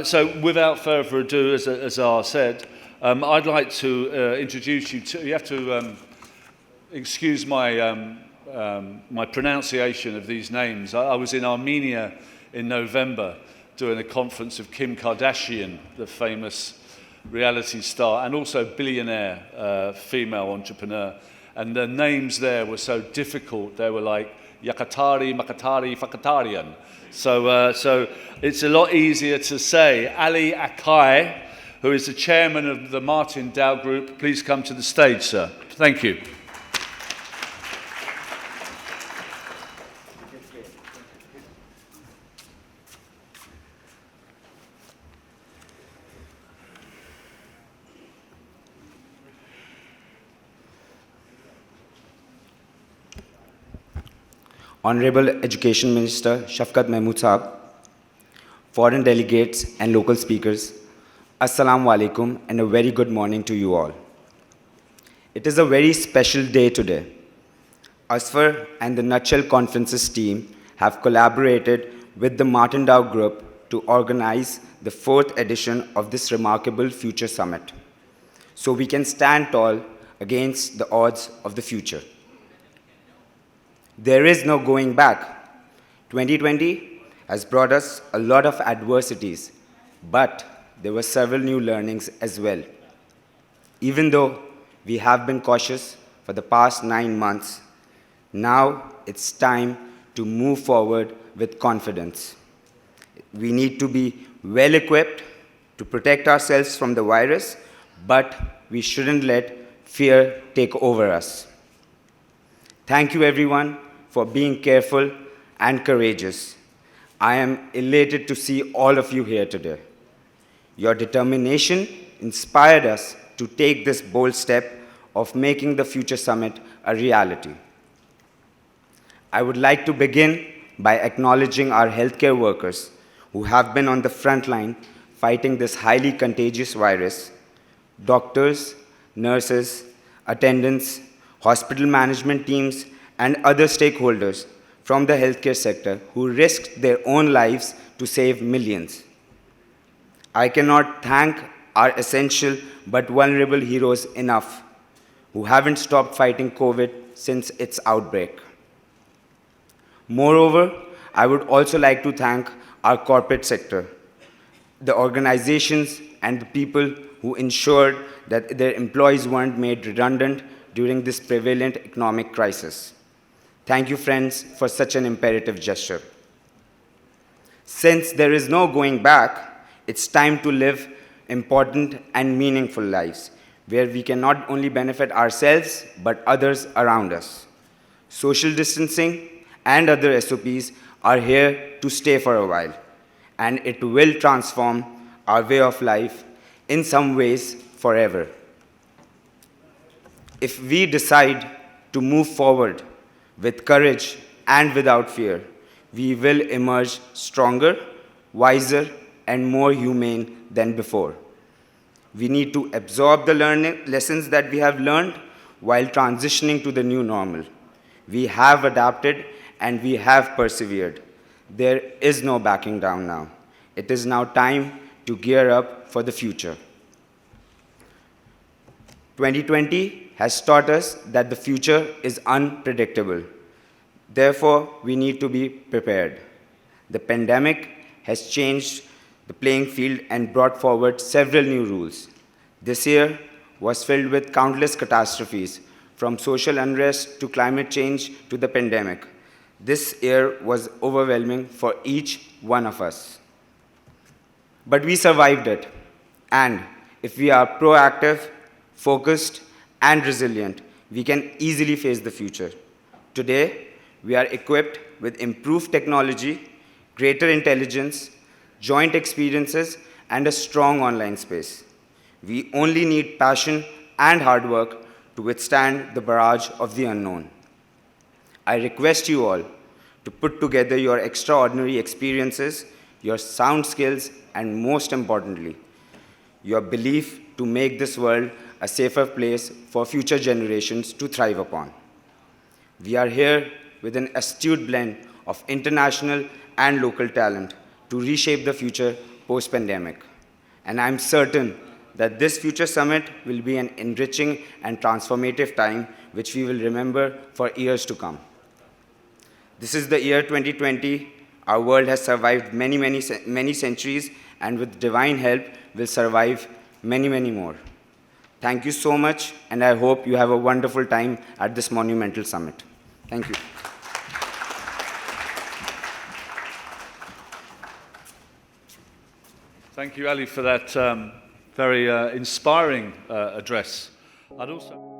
So without further ado, as Azar said, I'd like to introduce you to, you have to excuse my, my pronunciation of these names. I was in Armenia in November doing a conference of Kim Kardashian, the famous reality star, and also billionaire female entrepreneur. And the names there were so difficult. They were like Yakatari, Makatari, Fakatarian. So it's a lot easier to say. Ali Akai, who is the chairman of the Martin Dow Group, please come to the stage, sir. Thank you. Honorable Education Minister Shafqat Mahmood Saab, foreign delegates and local speakers, Assalamu alaikum and a very good morning to you all. It is a very special day today. Asfar and the Nutshell Conferences team have collaborated with the Martin Dow Group to organize the 4th edition of this remarkable Future Summit, so we can stand tall against the odds of the future. There is no going back. 2020 has brought us a lot of adversities, but there were several new learnings as well. Even though we have been cautious for the past 9 months, now it's time to move forward with confidence. We need to be well equipped to protect ourselves from the virus, but we shouldn't let fear take over us. Thank you everyone for being careful and courageous. I am elated to see all of you here today. Your determination inspired us to take this bold step of making the Future Summit a reality. I would like to begin by acknowledging our healthcare workers who have been on the front line fighting this highly contagious virus. Doctors, nurses, attendants, hospital management teams, and other stakeholders from the healthcare sector who risked their own lives to save millions. I cannot thank our essential but vulnerable heroes enough who haven't stopped fighting COVID since its outbreak. Moreover, I would also like to thank our corporate sector, the organizations and the people who ensured that their employees weren't made redundant during this prevalent economic crisis. Thank you, friends, for such an imperative gesture. Since there is no going back, it's time to live important and meaningful lives, where we can not only benefit ourselves, but others around us. Social distancing and other SOPs are here to stay for a while, and it will transform our way of life, in some ways, forever. If we decide to move forward with courage and without fear, we will emerge stronger, wiser, and more humane than before. We need to absorb the lessons that we have learned while transitioning to the new normal. We have adapted and we have persevered. There is no backing down now. It is now time to gear up for the future. 2020 has taught us that the future is unpredictable. Therefore, we need to be prepared. The pandemic has changed the playing field and brought forward several new rules. This year was filled with countless catastrophes, from social unrest to climate change to the pandemic. This year was overwhelming for each one of us. But we survived it. And if we are proactive, focused, and resilient, we can easily face the future. Today, we are equipped with improved technology, greater intelligence, joint experiences, and a strong online space. We only need passion and hard work to withstand the barrage of the unknown. I request you all to put together your extraordinary experiences, your sound skills, and most importantly, your belief to make this world a safer place for future generations to thrive upon. We are here with an astute blend of international and local talent to reshape the future post-pandemic. And I'm certain that this future summit will be an enriching and transformative time which we will remember for years to come. This is the year 2020. Our world has survived many centuries, and with divine help will survive many more. Thank you so much, and I hope you have a wonderful time at this monumental summit. Thank you. Thank you, Ali, for that very inspiring address. I'd also